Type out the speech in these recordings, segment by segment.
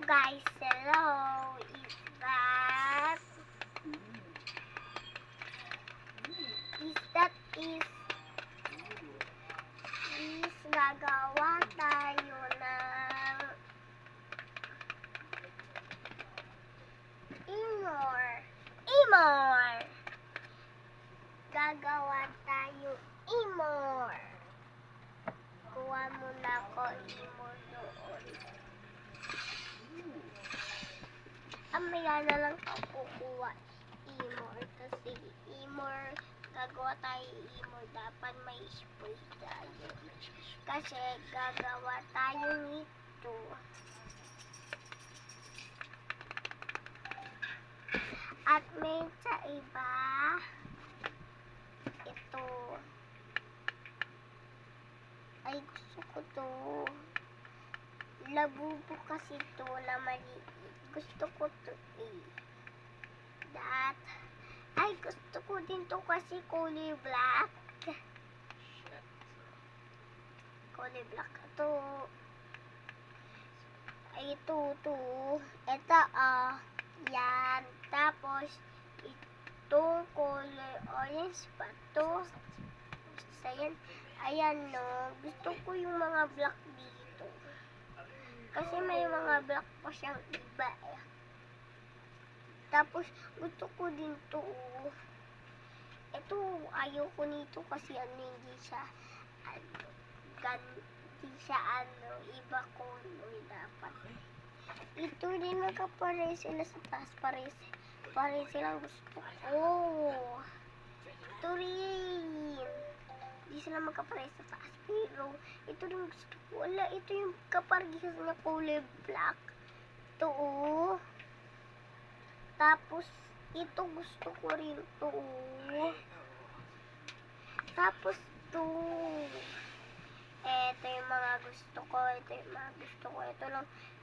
guys, hello. Is that gagawa tayo ng imor. Gagawa tayo imor. Kuha muna ko imor doon. Amaya na lang ako kukuha imor. Kasi imor, gagawa tayo imor. Dapat may spray tayo. Kasi gagawa tayo nito. At may sa iba, ito. Ay, gusto ko to. Labubo kasi to na maliit. Gusto ko to Ay, gusto ko din to kasi kulay black. Kulay black to. Ay, ito. Ito, yan. Tapos, itong kulay orange pa to. Ayan, no. Gusto ko yung mga black dito. Kasi may mga black pa siyang iba eh. Tapos, gusto ko din to. Ito, ayaw ko nito kasi hindi siya iba color dapat. Ito din magkapare sila sa taas. Pare silang gusto ko. Ito rin. Hindi sila magkapare sa taas. Pero, ito rin gusto ko. Wala, ito yung kaparehas niya kulay black. Ito, Tapos, ito gusto ko rin to. Tapos, to. Ito yung mga gusto ko.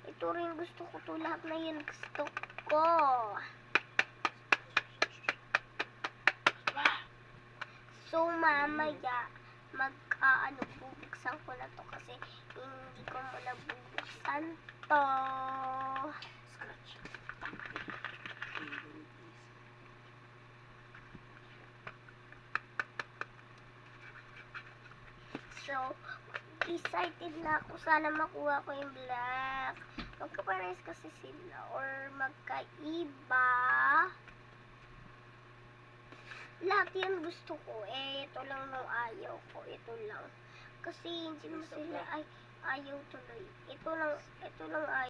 Ito rin gusto ko to. Lahat na yun gusto ko. So, mamaya, bubuksan ko na to kasi hindi ko muna bubuksan to. So, excited na ako. Sana makuha ko yung black. Magkapares kasi sila or magkaiba. Lahat yan gusto ko. Ito lang nung ayaw ko. Ito lang. Kasi hindi mo sila ayaw tuloy. Ito lang ayaw.